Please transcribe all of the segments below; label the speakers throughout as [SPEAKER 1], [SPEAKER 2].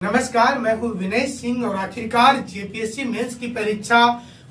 [SPEAKER 1] नमस्कार, मैं हूं विनय सिंह और आखिरकार जेपीएससी मेंस की परीक्षा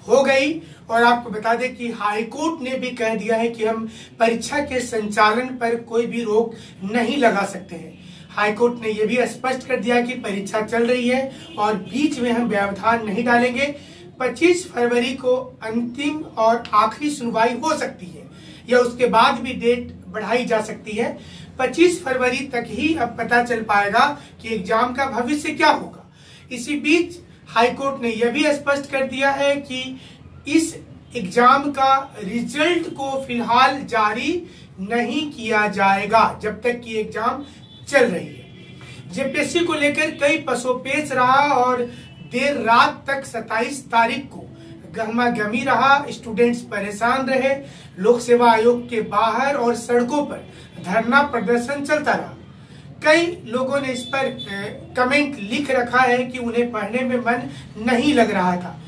[SPEAKER 1] हो गई। और आपको बता दें कि हाई कोर्ट ने भी कह दिया है कि हम परीक्षा के संचालन पर कोई भी रोक नहीं लगा सकते हैं। हाई कोर्ट ने यह भी स्पष्ट कर दिया कि परीक्षा चल रही है और बीच में हम व्यवधान नहीं डालेंगे। 25 फरवरी को अंतिम और आखिरी सुनवाई हो सकती है या उसके बाद भी डेट बढ़ाई जा सकती है। 25 फरवरी तक ही अब पता चल पाएगा कि एग्जाम का भविष्य क्या होगा। इसी बीच हाईकोर्ट ने यह भी स्पष्ट कर दिया है कि इस एग्जाम का रिजल्ट को फिलहाल जारी नहीं किया जाएगा जब तक कि एग्जाम चल रही है। जेपीएससी को लेकर कई पसोपेश रहा और देर रात तक 27 तारीख को गहमागहमी रहा। स्टूडेंट्स परेशान रहे, लोक सेवा आयोग के बाहर और सड़कों पर धरना प्रदर्शन चलता रहा। कई लोगों ने इस पर कमेंट लिख रखा है कि उन्हें पढ़ने में मन नहीं लग रहा था।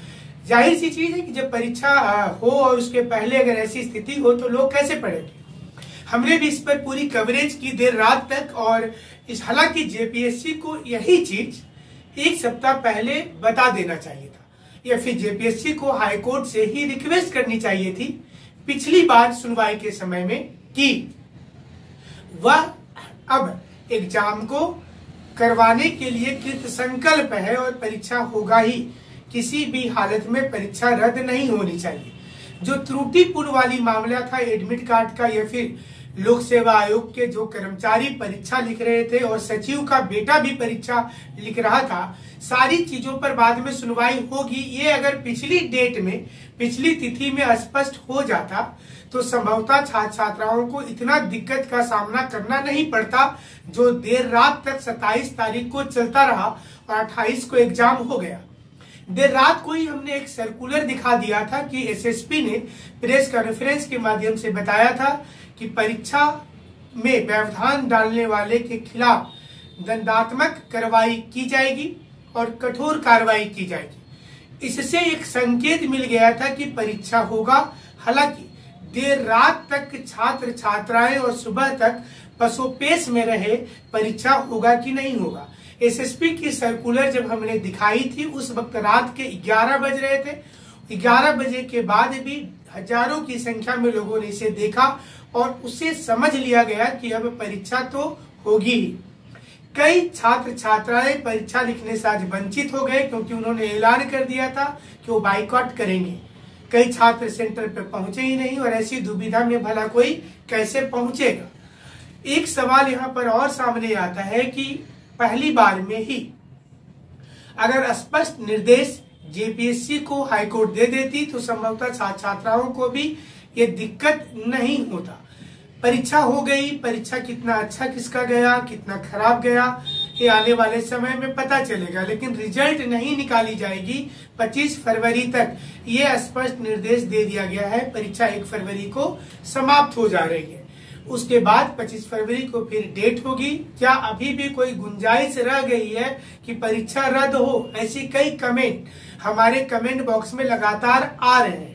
[SPEAKER 1] जाहिर सी चीज है कि जब परीक्षा हो और उसके पहले अगर ऐसी स्थिति हो तो लोग कैसे पढ़ेंगे। हमने भी इस पर पूरी कवरेज की देर रात तक। और हालांकि जेपीएससी को यही चीज एक सप्ताह पहले बता देना चाहिए था या फिर जेपीएससी को हाईकोर्ट से ही रिक्वेस्ट करनी चाहिए थी पिछली बार सुनवाई के समय में कि वह अब एग्जाम को करवाने के लिए कृत संकल्प है और परीक्षा होगा ही। किसी भी हालत में परीक्षा रद्द नहीं होनी चाहिए। जो त्रुटिपूर्ण वाली मामला था एडमिट कार्ड का या फिर लोक सेवा आयोग के जो कर्मचारी परीक्षा लिख रहे थे और सचिव का बेटा भी परीक्षा लिख रहा था, सारी चीजों पर बाद में सुनवाई होगी। ये अगर पिछली डेट में पिछली तिथि में स्पष्ट हो जाता तो संभवतः छात्र छात्राओं को इतना दिक्कत का सामना करना नहीं पड़ता जो देर रात तक 27 तारीख को चलता रहा और 28 को एग्जाम हो गया। देर रात को ही हमने एक सर्कुलर दिखा दिया था कि एसएसपी ने प्रेस कॉन्फ्रेंस के माध्यम से बताया था कि परीक्षा में व्यवधान डालने वाले के खिलाफ दंडात्मक कार्रवाई की जाएगी और कठोर कार्रवाई की जाएगी। इससे एक संकेत मिल गया था कि परीक्षा होगा। हालांकि देर रात तक छात्र छात्राएं और सुबह तक पसोपेश में रहे परीक्षा होगा कि नहीं होगा। एसएसपी की सर्कुलर जब हमने दिखाई थी उस वक्त रात के 11 बज रहे थे। 11 बजे के बाद भी हजारों की संख्या में लोगों ने इसे देखा और उसे समझ लिया गया कि अब परीक्षा तो होगी ही। कई छात्र छात्राएं परीक्षा लिखने से आज वंचित हो गए क्योंकि उन्होंने ऐलान कर दिया था कि वो बाइकआउट करेंगे। कई छात्र सेंटर पर पहुंचे ही नहीं और ऐसी दुविधा में भला कोई कैसे पहुंचेगा। एक सवाल यहाँ पर और सामने आता है कि पहली बार में ही अगर स्पष्ट निर्देश जेपीएससी को हाईकोर्ट दे देती तो संभवतः छात्र छात्राओं को भी ये दिक्कत नहीं होता। परीक्षा हो गई, परीक्षा कितना अच्छा किसका गया कितना खराब गया ये आने वाले समय में पता चलेगा, लेकिन रिजल्ट नहीं निकाली जाएगी 25 फरवरी तक। ये स्पष्ट निर्देश दे दिया गया है। परीक्षा 1 फरवरी को समाप्त हो जा रही है। उसके बाद 25 फरवरी को फिर डेट होगी। क्या अभी भी कोई गुंजाइश रह गई है कि परीक्षा रद्द हो? ऐसी कई कमेंट हमारे कमेंट बॉक्स में लगातार आ रहे हैं।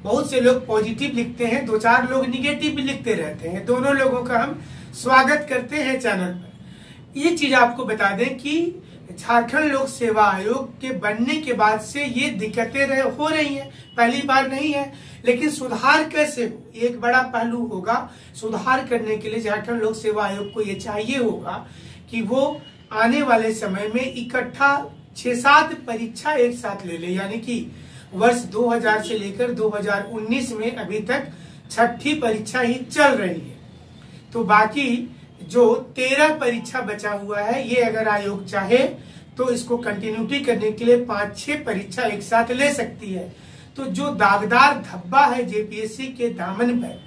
[SPEAKER 1] बहुत से लोग पॉजिटिव लिखते हैं, 2-4 लोग निगेटिव भी लिखते रहते हैं। दोनों लोगों का हम स्वागत करते हैं चैनल पर। ये चीज आपको बता दें कि झारखंड लोक सेवा आयोग के बनने के बाद से ये दिक्कतें हो रही हैं, पहली बार नहीं है। लेकिन सुधार कैसे हो, एक बड़ा पहलू होगा। सुधार करने के लिए झारखंड लोक सेवा आयोग को ये चाहिए होगा कि वो आने वाले समय में इकट्ठा 6-7 परीक्षा एक साथ ले ले। यानी कि वर्ष 2000 से लेकर 2019 में अभी तक 6ठी परीक्षा ही चल रही है, तो बाकी जो 13 परीक्षा बचा हुआ है ये अगर आयोग चाहे तो इसको कंटिन्यूटी करने के लिए 5-6 परीक्षा एक साथ ले सकती है। तो जो दागदार धब्बा है जेपीएससी के दामन पर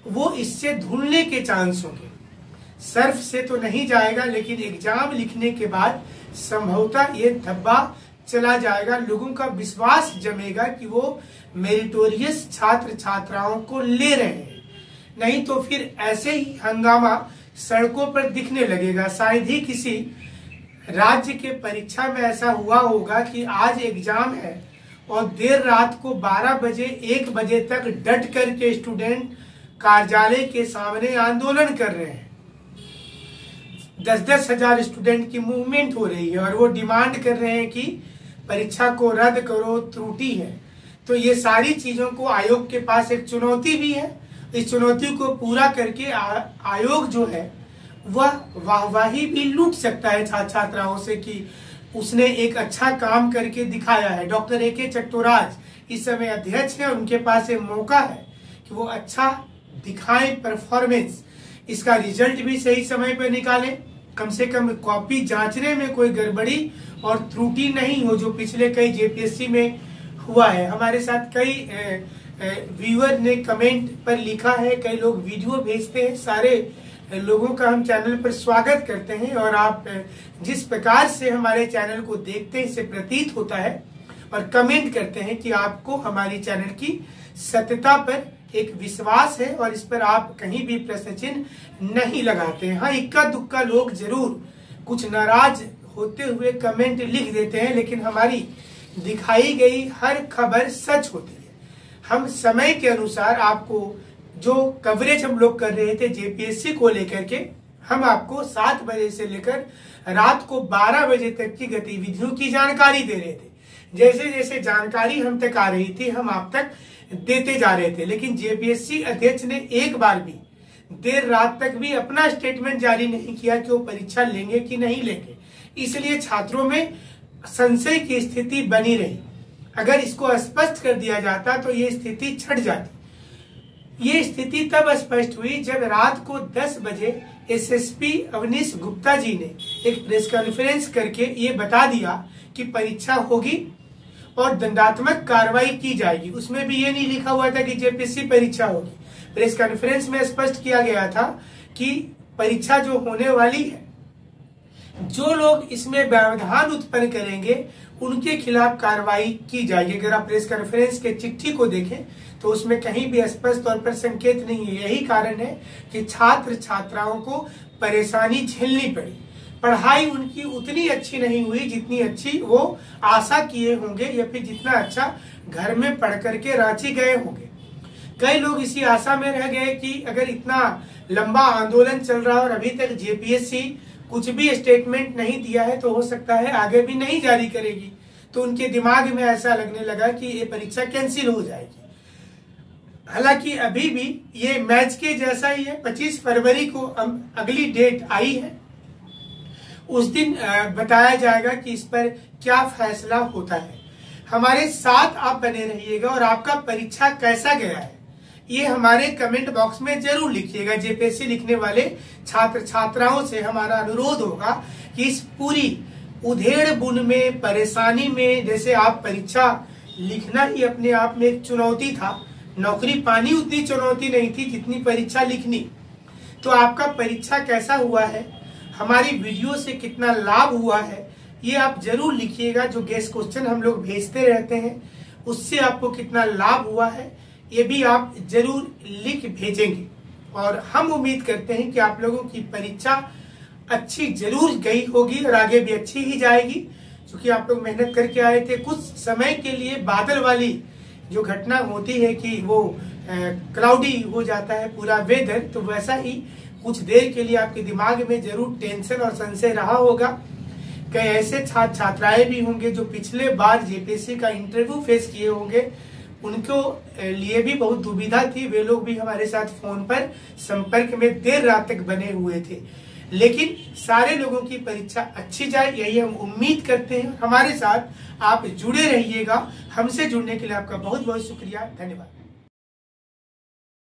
[SPEAKER 1] वो इससे धुलने के चांस होंगे। सर्फ से तो नहीं जाएगा लेकिन एग्जाम लिखने के बाद संभवतः ये धब्बा चला जाएगा। लोगों का विश्वास जमेगा कि वो मेरिटोरियस छात्र छात्राओं को ले रहे हैं। नहीं तो फिर ऐसे ही हंगामा सड़कों पर दिखने लगेगा। शायद ही किसी राज्य के परीक्षा में ऐसा हुआ होगा कि आज एग्जाम है और देर रात को 12 बजे 1 बजे तक डट करके स्टूडेंट कार्यालय के सामने आंदोलन कर रहे हैं। 10-10 हजार स्टूडेंट की मूवमेंट हो रही है और वो डिमांड कर रहे हैं कि परीक्षा को रद्द करो, त्रुटि है। तो ये सारी चीजों को आयोग के पास एक चुनौती भी है। इस चुनौती को पूरा करके आयोग जो है वह वाहवाही भी लूट सकता है छात्र छात्राओं से कि उसने एक अच्छा काम करके दिखाया है। Doctor A.K. चट्टोराज इस समय अध्यक्ष है, उनके पास एक मौका है कि वो अच्छा दिखाएं परफॉर्मेंस, इसका रिजल्ट भी सही समय पर निकालें, कम से कम कॉपी जांचने में कोई गड़बड़ी और त्रुटि नहीं हो जो पिछले कई JPSC में हुआ है। हमारे साथ कई व्यूअर ने कमेंट पर लिखा है, कई लोग वीडियो भेजते हैं। सारे लोगों का हम चैनल पर स्वागत करते हैं और आप जिस प्रकार से हमारे चैनल को देखते हैं इससे प्रतीत होता है और कमेंट करते हैं कि आपको हमारी चैनल की सत्यता पर एक विश्वास है और इस पर आप कहीं भी प्रश्न चिन्ह नहीं लगाते हैं। हाँ, इक्का दुक्का लोग जरूर कुछ नाराज होते हुए कमेंट लिख देते हैं, लेकिन हमारी दिखाई गई हर खबर सच होती है। हम समय के अनुसार आपको जो कवरेज हम लोग कर रहे थे JPSC को लेकर के, हम आपको 7 बजे से लेकर रात को 12 बजे तक की गतिविधियों की जानकारी दे रहे थे। जैसे जैसे जानकारी हम तक आ रही थी हम आप तक देते जा रहे थे, लेकिन JPSC अध्यक्ष ने एक बार भी देर रात तक भी अपना स्टेटमेंट जारी नहीं किया कि वो परीक्षा लेंगे कि नहीं लेंगे। इसलिए छात्रों में संशय की स्थिति बनी रही। अगर इसको स्पष्ट कर दिया जाता तो ये स्थिति छट जाती। ये स्थिति तब स्पष्ट हुई जब रात को 10 बजे SSP अवनीश गुप्ता जी ने एक प्रेस कॉन्फ्रेंस करके ये बता दिया कि परीक्षा होगी और दंडात्मक कार्रवाई की जाएगी। उसमें भी ये नहीं लिखा हुआ था कि JPSC परीक्षा होगी। प्रेस कॉन्फ्रेंस में स्पष्ट किया गया था कि परीक्षा जो होने वाली है, जो लोग इसमें व्यवधान उत्पन्न करेंगे उनके खिलाफ कार्रवाई की जाएगी। अगर आप प्रेस कॉन्फ्रेंस के चिट्ठी को देखें तो उसमें कहीं भी स्पष्ट तौर पर संकेत नहीं है। यही कारण है कि छात्र छात्राओं को परेशानी झेलनी पड़ी। पढ़ाई उनकी उतनी अच्छी नहीं हुई जितनी अच्छी वो आशा किए होंगे या फिर जितना अच्छा घर में पढ़ करके रांची गए होंगे। कई लोग इसी आशा में रह गए कि अगर इतना लंबा आंदोलन चल रहा और अभी तक JPSC कुछ भी स्टेटमेंट नहीं दिया है तो हो सकता है आगे भी नहीं जारी करेगी। तो उनके दिमाग में ऐसा लगने लगा कि ये परीक्षा कैंसिल हो जाएगी। हालांकि अभी भी ये मैच के जैसा ही है। 25 फरवरी को अगली डेट आई है, उस दिन बताया जाएगा कि इस पर क्या फैसला होता है। हमारे साथ आप बने रहिएगा और आपका परीक्षा कैसा गया है ये हमारे कमेंट बॉक्स में जरूर लिखिएगा। JPSC लिखने वाले छात्र छात्राओं से हमारा अनुरोध होगा कि इस पूरी उधेड़ बुन में, परेशानी में, जैसे आप परीक्षा लिखना ही अपने आप में एक चुनौती था, नौकरी पानी उतनी चुनौती नहीं थी जितनी परीक्षा लिखनी। तो आपका परीक्षा कैसा हुआ है, हमारी वीडियो से कितना लाभ हुआ है, ये आप जरूर लिखिएगा। जो गेस्ट क्वेश्चन हम लोग भेजते रहते हैं उससे आपको कितना लाभ हुआ है ये भी आप जरूर लिख भेजेंगे। और हम उम्मीद करते हैं कि आप लोगों की परीक्षा अच्छी जरूर गई होगी और आगे भी अच्छी ही जाएगी, क्योंकि आप लोग मेहनत करके आए थे। कुछ समय के लिए बादल वाली जो घटना होती है कि वो क्लाउडी हो जाता है पूरा वेदर, तो वैसा ही कुछ देर के लिए आपके दिमाग में जरूर टेंशन और संशय रहा होगा। कई ऐसे छात्र छात्राएं भी होंगे जो पिछले बार JPSC का इंटरव्यू फेस किए होंगे, उनको लिए भी बहुत दुविधा थी। वे लोग भी हमारे साथ फोन पर संपर्क में देर रात तक बने हुए थे, लेकिन सारे लोगों की परीक्षा अच्छी जाए यही हम उम्मीद करते हैं। हमारे साथ आप जुड़े रहिएगा। हमसे जुड़ने के लिए आपका बहुत बहुत शुक्रिया, धन्यवाद।